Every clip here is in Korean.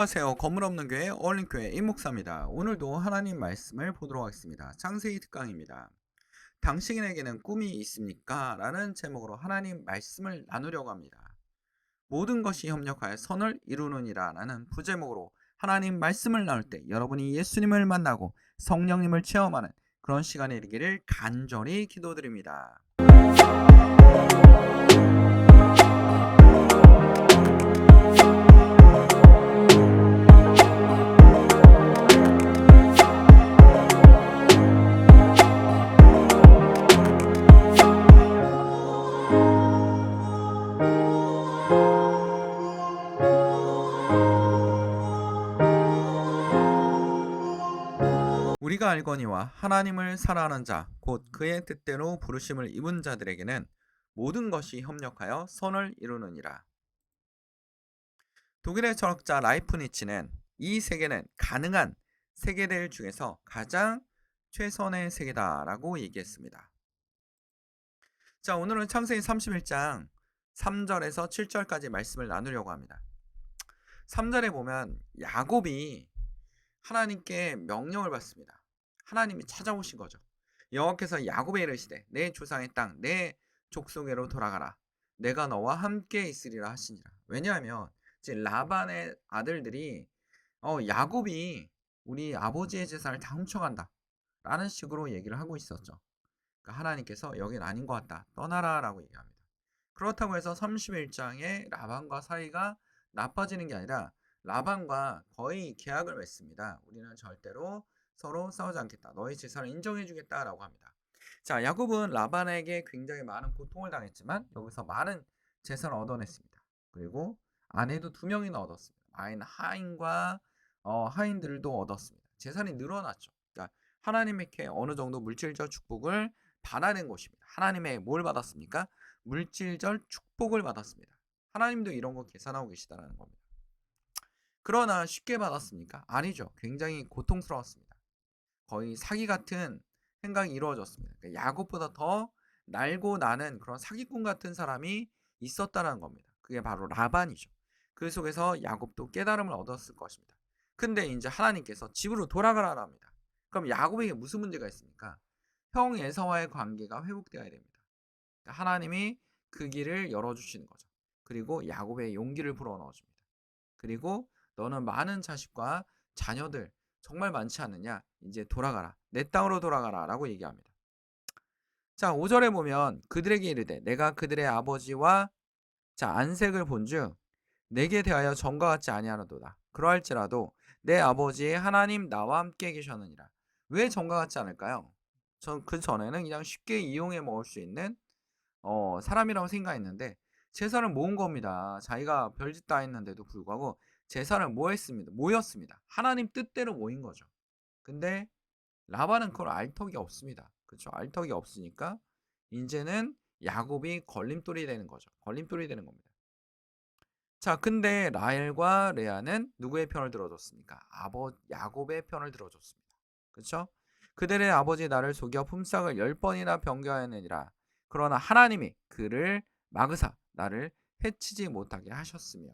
안녕하세요. 건물 없는 교회 어울림교회 임목사입니다. 오늘도 하나님 말씀을 보도록 하겠습니다. 창세기 특강입니다. 당신에게는 꿈이 있습니까? 라는 제목으로 하나님 말씀을 나누려고 합니다. 모든 것이 협력하여 선을 이루느니라 라는 부제목으로 하나님 말씀을 나눌 때 여러분이 예수님을 만나고 성령님을 체험하는 그런 시간이 되기를 간절히 기도드립니다. 우리가 알거니와 하나님을 사랑하는 자, 곧 그의 뜻대로 부르심을 입은 자들에게는 모든 것이 협력하여 선을 이루느니라. 독일의 철학자 라이프니치는 이 세계는 가능한 세계들 중에서 가장 최선의 세계다라고 얘기했습니다. 자, 오늘은 창세기 31장 3절에서 7절까지 말씀을 나누려고 합니다. 3절에 보면 야곱이 하나님께 명령을 받습니다. 하나님이 찾아오신 거죠. 여호와께서 야곱에 이르시되 내 조상의 땅 내 족속에로 돌아가라. 내가 너와 함께 있으리라 하시니라. 왜냐하면 이제 라반의 아들들이 야곱이 우리 아버지의 재산을 다 훔쳐간다 라는 식으로 얘기를 하고 있었죠. 그러니까 하나님께서 여긴 아닌 것 같다. 떠나라 라고 얘기합니다. 그렇다고 해서 31장에 라반과 사이가 나빠지는 게 아니라 라반과 거의 계약을 맺습니다. 우리는 절대로 서로 싸우지 않겠다. 너의 재산을 인정해 주겠다라고 합니다. 자, 야곱은 라반에게 굉장히 많은 고통을 당했지만 여기서 많은 재산을 얻어냈습니다. 그리고 아내도 2명이나 얻었습니다. 아인 하인과 하인들도 얻었습니다. 재산이 늘어났죠. 그러니까 하나님께 어느 정도 물질적 축복을 받아낸 것입니다. 하나님의 뭘 받았습니까? 물질적 축복을 받았습니다. 하나님도 이런 거 계산하고 계시다는 겁니다. 그러나 쉽게 받았습니까? 아니죠. 굉장히 고통스러웠습니다. 거의 사기 같은 생각이 이루어졌습니다. 그러니까 야곱보다 더 날고 나는 그런 사기꾼 같은 사람이 있었다는 겁니다. 그게 바로 라반이죠. 그 속에서 야곱도 깨달음을 얻었을 것입니다. 근데 이제 하나님께서 집으로 돌아가라 합니다. 그럼 야곱에게 무슨 문제가 있습니까? 형 에서와의 관계가 회복되어야 됩니다. 그러니까 하나님이 그 길을 열어주시는 거죠. 그리고 야곱의 용기를 불어넣어줍니다. 그리고 너는 많은 자식과 자녀들 정말 많지 않느냐? 이제 돌아가라. 내 땅으로 돌아가라 라고 얘기합니다. 자, 5절에 보면 그들에게 이르되 내가 그들의 아버지와 안색을 본즉 내게 대하여 전과 같지 아니하노도다. 그러할지라도 내 아버지의 하나님 나와 함께 계셨느니라. 왜 전과 같지 않을까요? 전 그 전에는 그냥 쉽게 이용해 먹을 수 있는 사람이라고 생각했는데 재산을 모은 겁니다. 자기가 별짓 다 했는데도 불구하고 재산을 모였습니다. 하나님 뜻대로 모인 거죠. 근데 라반은 그걸 알 턱이 없습니다. 그렇죠? 알 턱이 없으니까 이제는 야곱이 걸림돌이 되는 거죠. 걸림돌이 되는 겁니다. 자, 근데 라헬과 레아는 누구의 편을 들어줬습니까? 야곱의 편을 들어줬습니다. 그렇죠? 그들의 아버지 나를 속여 품삯을 10번이나 변경하느니라. 그러나 하나님이 그를 막으사 나를 해치지 못하게 하셨으며.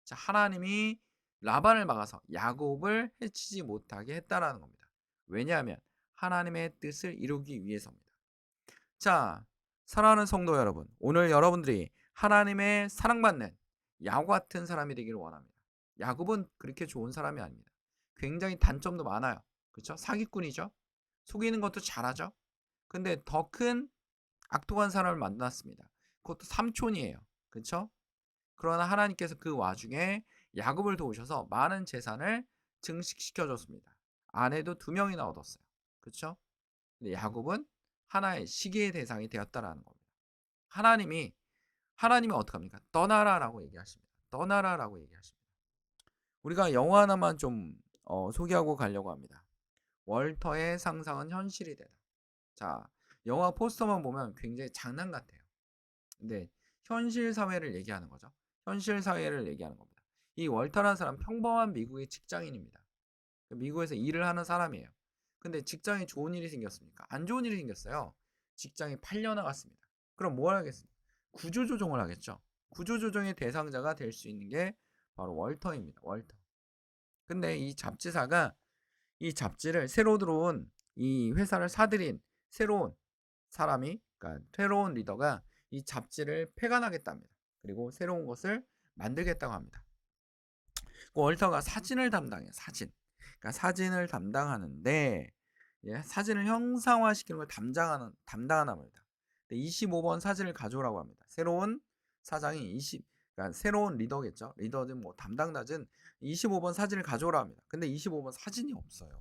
자, 하나님이 라반을 막아서 야곱을 해치지 못하게 했다라는 겁니다. 왜냐하면 하나님의 뜻을 이루기 위해서입니다. 자, 사랑하는 성도 여러분, 오늘 여러분들이 하나님의 사랑받는 야곱 같은 사람이 되기를 원합니다. 야곱은 그렇게 좋은 사람이 아닙니다. 굉장히 단점도 많아요. 그렇죠? 사기꾼이죠. 속이는 것도 잘하죠. 근데 더 큰 악독한 사람을 만났습니다. 그것도 삼촌이에요. 그렇죠? 그러나 하나님께서 그 와중에 야곱을 도우셔서 많은 재산을 증식시켜 줬습니다. 아내도 2명이나 얻었어요. 그렇죠? 근데 야곱은 하나의 시기의 대상이 되었다라는 겁니다. 하나님이 어떻게 합니까? 떠나라라고 얘기하십니다. 떠나라라고 얘기하십니다. 우리가 영화 하나만 좀 소개하고 가려고 합니다. 월터의 상상은 현실이 되다. 자, 영화 포스터만 보면 굉장히 장난 같아요. 근데 현실 사회를 얘기하는 거죠. 현실 사회를 얘기하는 겁니다. 이 월터라는 사람 평범한 미국의 직장인입니다. 미국에서 일을 하는 사람이에요. 근데 직장에 좋은 일이 생겼습니까? 안 좋은 일이 생겼어요. 직장이 팔려나갔습니다. 그럼 뭘 하겠습니까? 구조조정을 하겠죠. 구조조정의 대상자가 될 수 있는 게 바로 월터입니다. 월터. 근데 이 잡지사가 이 잡지를 새로 들어온 이 회사를 사들인 새로운 사람이, 그러니까 새로운 리더가 이 잡지를 폐간하겠답니다. 그리고 새로운 것을 만들겠다고 합니다. 그 월터가 사진을 담당해요. 사진. 그러니까 사진을 담당하는데 사진을 형상화시키는 걸 담당하나 봅니다. 25번 사진을 가져오라고 합니다. 새로운 사장이 그러니까 새로운 리더겠죠. 리더든 뭐 담당자든 25번 사진을 가져오라 합니다. 근데 25번 사진이 없어요.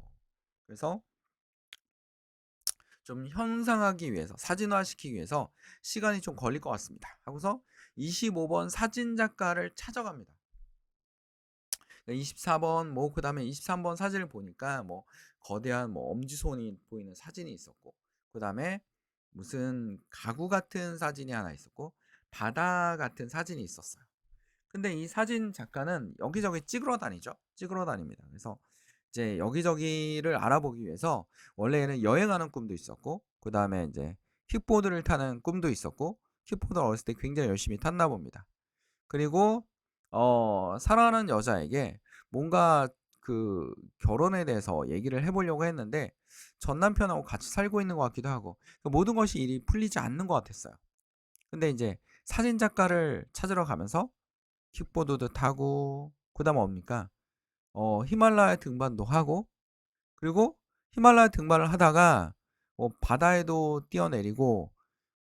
그래서 좀 형상하기 위해서, 사진화시키기 위해서 시간이 좀 걸릴 것 같습니다. 하고서 25번 사진 작가를 찾아갑니다. 24번 뭐 그다음에 23번 사진을 보니까 뭐 거대한 뭐 엄지손이 보이는 사진이 있었고, 그다음에 무슨 가구 같은 사진이 하나 있었고, 바다 같은 사진이 있었어요. 근데 이 사진 작가는 여기저기 찍으러 다니죠. 찍으러 다닙니다. 그래서 이제 여기저기를 알아보기 위해서 원래는 여행하는 꿈도 있었고, 그다음에 이제 킥보드를 타는 꿈도 있었고, 킥보드 어렸을 때 굉장히 열심히 탔나 봅니다. 그리고 사랑하는 여자에게 뭔가 그 결혼에 대해서 얘기를 해보려고 했는데 전 남편하고 같이 살고 있는 것 같기도 하고, 그 모든 것이 일이 풀리지 않는 것 같았어요. 근데 이제 사진 작가를 찾으러 가면서 킥보드도 타고, 그다음 뭡니까? 히말라야 등반도 하고, 그리고 히말라야 등반을 하다가 바다에도 뛰어내리고,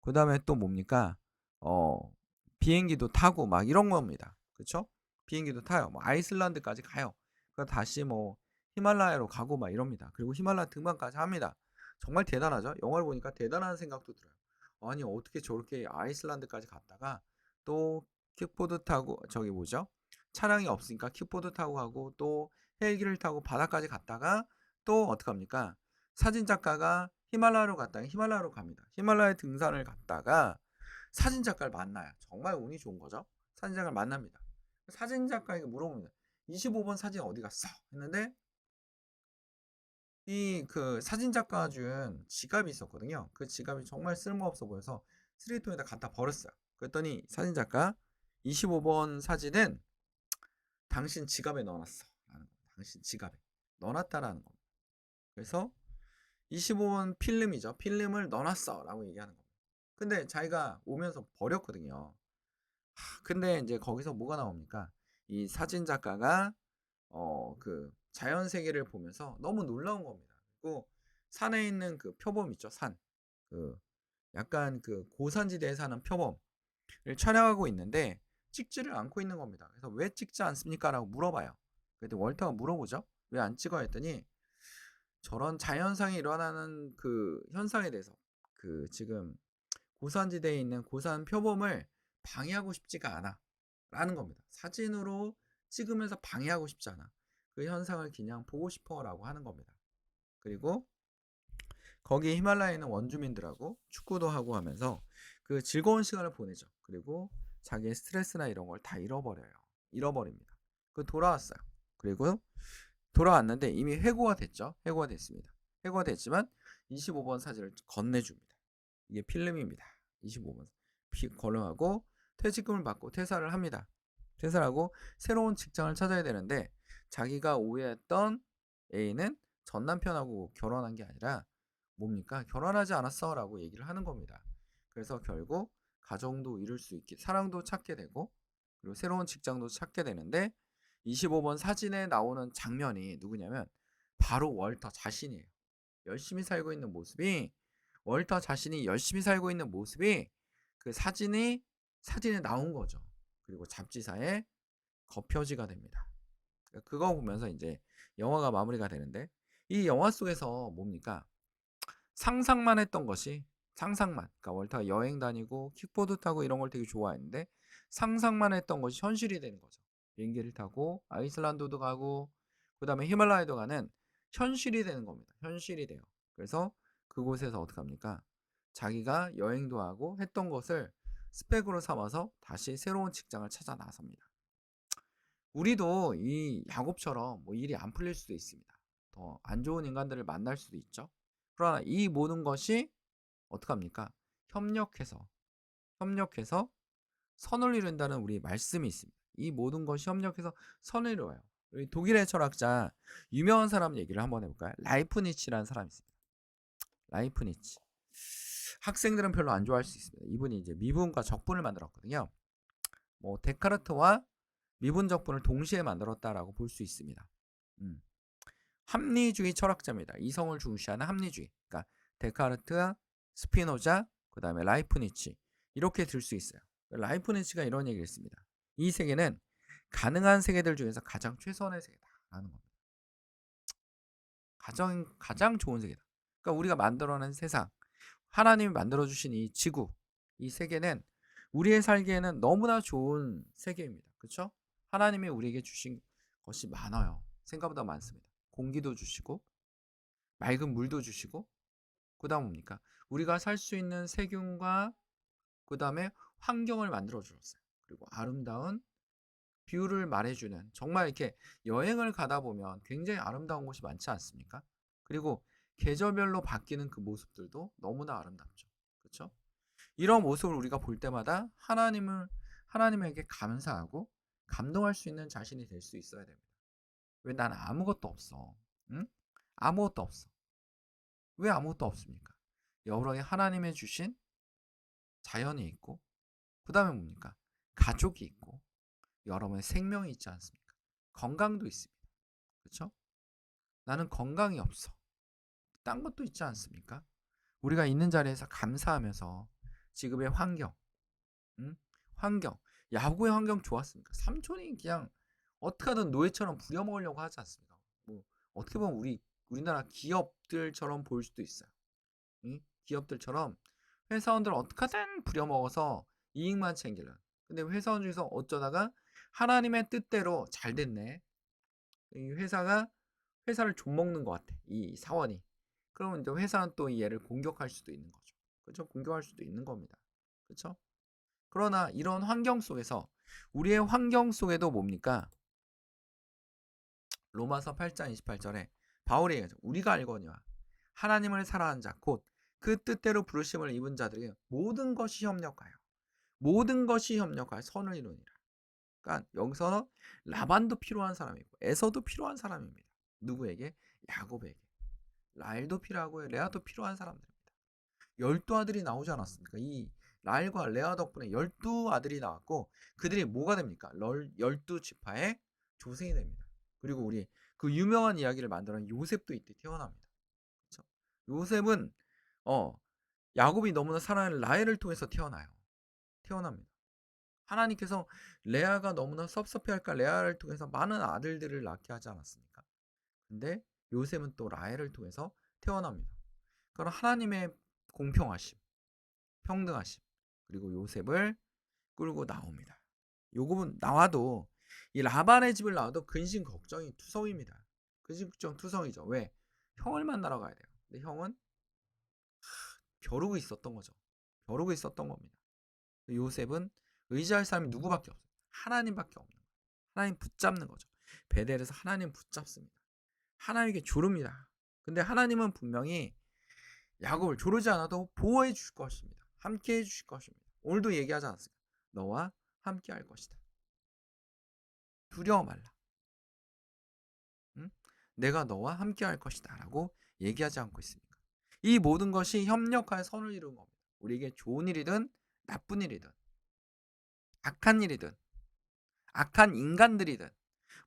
그다음에 또 뭡니까? 어 비행기도 타고 막 이런 겁니다. 그쵸? 비행기도 타요. 뭐 아이슬란드까지 가요. 그 다시 뭐 히말라야로 가고 막 이럽니다. 그리고 히말라야 등반까지 합니다. 정말 대단하죠? 영화를 보니까 대단한 생각도 들어요. 아니 어떻게 저렇게 아이슬란드까지 갔다가 또 킥보드 타고, 저기 뭐죠? 차량이 없으니까 킥보드 타고 가고, 또 헬기를 타고 바다까지 갔다가 또 어떡합니까? 사진 작가가 히말라야로 갔다가 히말라야로 갑니다. 히말라야 등산을 갔다가 사진 작가를 만나요. 정말 운이 좋은 거죠. 사진 작가를 만납니다. 사진 작가에게 물어봅니다. 25번 사진 어디 갔어? 했는데 이 그 사진 작가 준 지갑이 있었거든요. 그 지갑이 정말 쓸모없어 보여서 쓰레기통에다 갖다 버렸어요. 그랬더니 사진 작가, 25번 사진은 당신 지갑에 넣어놨어 라는 거. 당신 지갑에 넣어놨다라는 겁니다. 그래서 25번 필름이죠. 필름을 넣어놨어 라고 얘기하는 겁니다. 근데 자기가 오면서 버렸거든요. 근데 이제 거기서 뭐가 나옵니까? 이 사진 작가가 그 자연 세계를 보면서 너무 놀라운 겁니다. 그리고 산에 있는 그 표범 있죠, 산. 그 약간 그 고산지대에 사는 표범을 촬영하고 있는데 찍지를 않고 있는 겁니다. 그래서 왜 찍지 않습니까? 라고 물어봐요. 그때 월터가 물어보죠. 왜 안 찍어? 했더니 저런 자연상에 일어나는 그 현상에 대해서, 그 지금 고산지대에 있는 고산 표범을 방해하고 싶지가 않아 라는 겁니다. 사진으로 찍으면서 방해하고 싶지 않아. 그 현상을 그냥 보고 싶어 라고 하는 겁니다. 그리고 거기 히말라야에 있는 원주민들하고 축구도 하고 하면서 그 즐거운 시간을 보내죠. 그리고 자기의 스트레스나 이런 걸 다 잃어버려요. 잃어버립니다. 그 돌아왔어요. 그리고 돌아왔는데 이미 해고가 됐죠. 해고가 됐습니다. 해고가 됐지만 25번 사진을 건네줍니다. 이게 필름입니다. 25번 걸어가고 퇴직금을 받고 퇴사를 합니다. 퇴사를 하고 새로운 직장을 찾아야 되는데 자기가 오해했던 A는 전 남편하고 결혼한 게 아니라 뭡니까? 결혼하지 않았어 라고 얘기를 하는 겁니다. 그래서 결국 가정도 이룰 수 있게, 사랑도 찾게 되고, 그리고 새로운 직장도 찾게 되는데 25번 사진에 나오는 장면이 누구냐면 바로 월터 자신이에요. 열심히 살고 있는 모습이, 월터 자신이 열심히 살고 있는 모습이 그 사진에 나온 거죠. 그리고 잡지사에 겉표지가 됩니다. 그거 보면서 이제 영화가 마무리가 되는데, 이 영화 속에서 뭡니까? 상상만 했던 것이, 상상만, 그러니까 월터가 여행 다니고 킥보드 타고 이런 걸 되게 좋아했는데 상상만 했던 것이 현실이 되는 거죠. 비행기를 타고 아이슬란드도 가고 그다음에 히말라야도 가는 현실이 되는 겁니다. 현실이 돼요. 그래서 그곳에서 어떻게 합니까? 자기가 여행도 하고 했던 것을 스펙으로 삼아서 다시 새로운 직장을 찾아 나섭니다. 우리도 이 야곱처럼 뭐 일이 안 풀릴 수도 있습니다. 더 안 좋은 인간들을 만날 수도 있죠. 그러나 이 모든 것이 어떡합니까? 협력해서 선을 이룬다는 우리 말씀이 있습니다. 이 모든 것이 협력해서 선을 이루어요. 우리 독일의 철학자 유명한 사람 얘기를 한번 해볼까요? 라이프니츠라는 사람이 있습니다. 라이프니츠. 학생들은 별로 안 좋아할 수 있습니다. 이분이 이제 미분과 적분을 만들었거든요. 뭐 데카르트와 미분 적분을 동시에 만들었다라고 볼 수 있습니다. 합리주의 철학자입니다. 이성을 중시하는 합리주의. 그러니까 데카르트, 스피노자, 그 다음에 라이프니츠 이렇게 들 수 있어요. 라이프니츠가 이런 얘기를 했습니다. 이 세계는 가능한 세계들 중에서 가장 최선의 세계다라는 겁니다. 가장 좋은 세계다. 그러니까 우리가 만들어낸 세상, 하나님이 만들어주신 이 지구, 이 세계는 우리의 살기에는 너무나 좋은 세계입니다. 그렇죠? 하나님이 우리에게 주신 것이 많아요. 생각보다 많습니다. 공기도 주시고 맑은 물도 주시고 그 다음 뭡니까? 우리가 살 수 있는 세균과 그 다음에 환경을 만들어 주셨어요. 그리고 아름다운 뷰를 말해주는, 정말 이렇게 여행을 가다 보면 굉장히 아름다운 곳이 많지 않습니까? 그리고 계절별로 바뀌는 그 모습들도 너무나 아름답죠. 그렇죠? 이런 모습을 우리가 볼 때마다 하나님에게 감사하고 감동할 수 있는 자신이 될 수 있어야 됩니다. 왜 나는 아무것도 없어? 응? 아무것도 없어. 왜 아무것도 없습니까? 여러 개 하나님의 주신 자연이 있고, 그 다음에 뭡니까? 가족이 있고, 여러분의 생명이 있지 않습니까? 건강도 있습니다. 그렇죠? 나는 건강이 없어. 딴 것도 있지 않습니까? 우리가 있는 자리에서 감사하면서 지금의 환경, 응? 환경, 야구의 환경 좋았습니까? 삼촌이 그냥 어떻게 하든 노예처럼 부려먹으려고 하지 않습니까? 뭐 어떻게 보면 우리나라 기업들처럼 보일 수도 있어요. 응? 기업들처럼 회사원들 어떻게든 부려먹어서 이익만 챙기려. 근데 회사원 중에서 어쩌다가 하나님의 뜻대로 잘 됐네. 이 회사를 좀먹는 것 같아. 이 사원이. 그러면 이제 회사는 또 이 얘를 공격할 수도 있는 거죠. 그렇죠? 공격할 수도 있는 겁니다. 그렇죠? 그러나 이런 환경 속에서 우리의 환경 속에도 뭡니까? 로마서 8장 28절에 바울이 얘기하죠. 우리가 알거니와 하나님을 사랑하는 자 곧 그 뜻대로 부르심을 입은 자들에게 모든 것이 협력하여 선을 이루니라. 그러니까 여기서 라반도 필요한 사람이고 에서도 필요한 사람입니다. 누구에게? 야곱에게. 라헬도 필요하고 레아도 필요한 사람들입니다. 12아들이 나오지 않았습니까? 이 라헬과 레아 덕분에 12아들이 나왔고 그들이 뭐가 됩니까? 12지파의 조상이 됩니다. 그리고 우리 그 유명한 이야기를 만들어낸 요셉도 이때 태어납니다. 그렇죠? 요셉은 야곱이 너무나 사랑하는 라헬을 통해서 태어납니다. 하나님께서 레아가 너무나 섭섭해할까 레아를 통해서 많은 아들들을 낳게 하지 않았습니까? 근데 요셉은 또 라헬을 통해서 태어납니다. 그럼 하나님의 공평하심, 평등하심, 그리고 요셉을 끌고 나옵니다. 요금은 나와도 이 라반의 집을 나와도 근심 걱정이 투성입니다. 근심 걱정 투성이죠. 왜? 형을 만나러 가야 돼요. 근데 형은 벼르고 있었던 거죠. 벼르고 있었던 겁니다. 요셉은 의지할 사람이 누구밖에 없어요. 하나님밖에 없는 거예요. 하나님 붙잡는 거죠. 베델에서 하나님 붙잡습니다. 하나님에게 조릅니다. 근데 하나님은 분명히 야곱을 조르지 않아도 보호해 주실 것입니다. 함께 해 주실 것입니다. 오늘도 얘기하지 않았습니까? 너와 함께 할 것이다. 두려워 말라. 응? 내가 너와 함께 할 것이다 라고 얘기하지 않고 있습니까? 이 모든 것이 협력하여 선을 이루는 겁니다. 우리에게 좋은 일이든 나쁜 일이든 악한 일이든 악한 인간들이든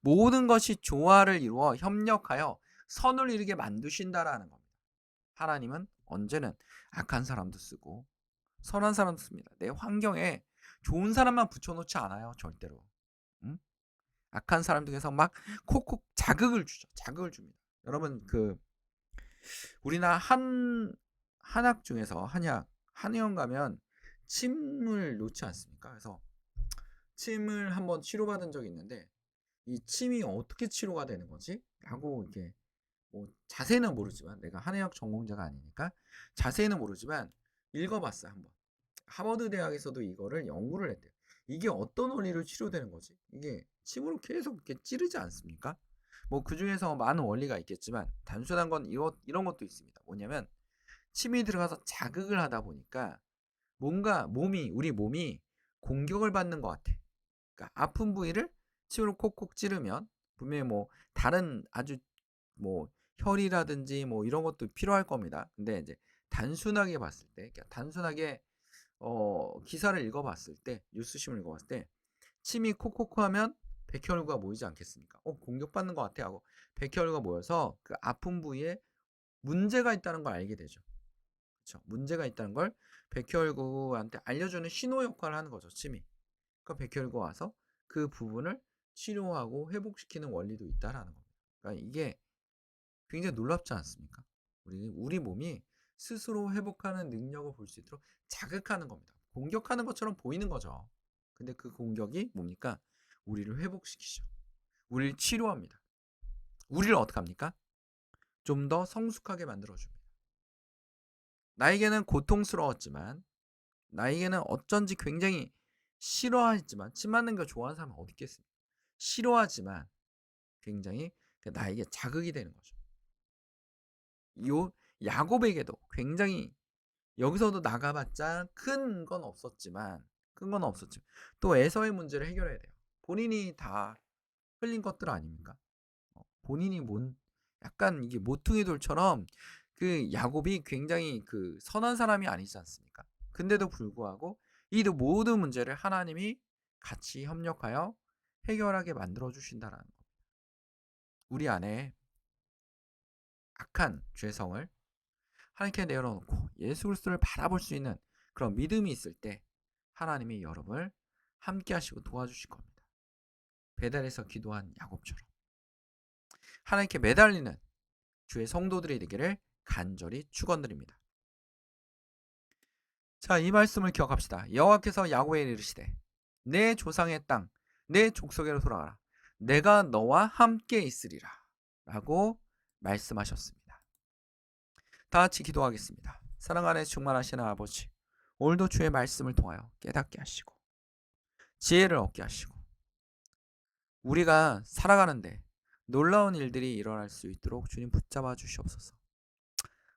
모든 것이 조화를 이루어 협력하여 선을 이루게 만드신다라는 겁니다. 하나님은 언제는 악한 사람도 쓰고 선한 사람도 씁니다. 내 환경에 좋은 사람만 붙여놓지 않아요. 절대로. 응? 악한 사람들 중에서 막 콕콕 자극을 주죠. 자극을 줍니다. 여러분 우리나라 한학 중에서 한의원 가면 침을 놓지 않습니까? 그래서 침을 한번 치료받은 적이 있는데 이 침이 어떻게 치료가 되는 거지? 라고 이렇게 뭐 자세히는 모르지만 내가 한의학 전공자가 아니니까 자세히는 모르지만 읽어봤어요 한번. 하버드 대학에서도 이거를 연구를 했대요. 이게 어떤 원리로 치료되는 거지? 이게 침으로 계속 이렇게 찌르지 않습니까? 뭐 그 중에서 많은 원리가 있겠지만 단순한 건 이런 것도 있습니다. 뭐냐면 침이 들어가서 자극을 하다 보니까 뭔가 우리 몸이 공격을 받는 것 같아. 그러니까 아픈 부위를 침으로 콕콕 찌르면 분명히 뭐 다른 아주 뭐 혈이라든지 뭐 이런 것도 필요할 겁니다. 근데 이제 단순하게 봤을 때, 그러니까 단순하게 기사를 읽어봤을 때, 뉴스심을 읽어봤을 때, 침이 콕콕콕 하면 백혈구가 모이지 않겠습니까? 공격받는 것 같아 하고 백혈구가 모여서 그 아픈 부위에 문제가 있다는 걸 알게 되죠. 그렇죠? 문제가 있다는 걸 백혈구한테 알려주는 신호 역할을 하는 거죠. 침이. 그러니까 백혈구가 와서 그 부분을 치료하고 회복시키는 원리도 있다라는 겁니다. 그러니까 이게 굉장히 놀랍지 않습니까? 우리 몸이 스스로 회복하는 능력을 볼 수 있도록 자극하는 겁니다. 공격하는 것처럼 보이는 거죠. 근데 그 공격이 뭡니까? 우리를 회복시키죠. 우리를 치료합니다. 우리를 어떻게 합니까? 좀 더 성숙하게 만들어줍니다. 나에게는 고통스러웠지만, 나에게는 어쩐지 굉장히 싫어했지만, 침 맞는 거 좋아하는 사람은 어디 있겠습니까? 싫어하지만 굉장히 나에게 자극이 되는 거죠. 요 야곱에게도 굉장히 여기서도 나가봤자 큰 건 없었지만 또 에서의 문제를 해결해야 돼요. 본인이 다 흘린 것들 아닙니까? 본인이 약간 이게 모퉁이 돌처럼 그 야곱이 굉장히 그 선한 사람이 아니지 않습니까? 근데도 불구하고 이 모든 문제를 하나님이 같이 협력하여 해결하게 만들어 주신다라는 거. 우리 안에 악한 죄성을 하나님께 내려놓고 예수 그리스도를 바라볼 수 있는 그런 믿음이 있을 때 하나님이 여러분을 함께 하시고 도와주실 겁니다. 배달에서 기도한 야곱처럼 하나님께 매달리는 주의 성도들이 되기를 간절히 축원드립니다. 자, 이 말씀을 기억합시다. 여호와께서 야곱에게 이르시되 내 조상의 땅 내 족속에로 돌아가라. 내가 너와 함께 있으리라 라고 말씀하셨습니다. 다 같이 기도하겠습니다. 사랑 안에 충만하시는 아버지, 오늘도 주의 말씀을 통하여 깨닫게 하시고 지혜를 얻게 하시고 우리가 살아가는데 놀라운 일들이 일어날 수 있도록 주님 붙잡아 주시옵소서.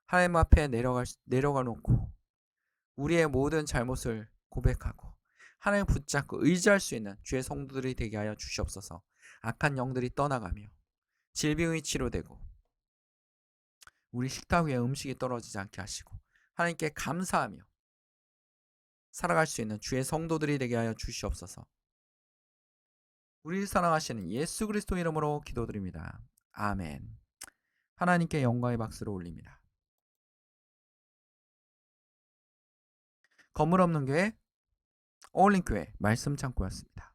하나님 앞에 내려가 놓고 우리의 모든 잘못을 고백하고 하나님 붙잡고 의지할 수 있는 주의 성도들이 되게 하여 주시옵소서. 악한 영들이 떠나가며 질병이 치료되고 우리 식탁 위에 음식이 떨어지지 않게 하시고 하나님께 감사하며 살아갈 수 있는 주의 성도들이 되게 하여 주시옵소서. 우리를 사랑하시는 예수 그리스도 이름으로 기도드립니다. 아멘. 하나님께 영광의 박수를 올립니다. 건물 없는 교회, 어울린 교회 말씀 창고였습니다.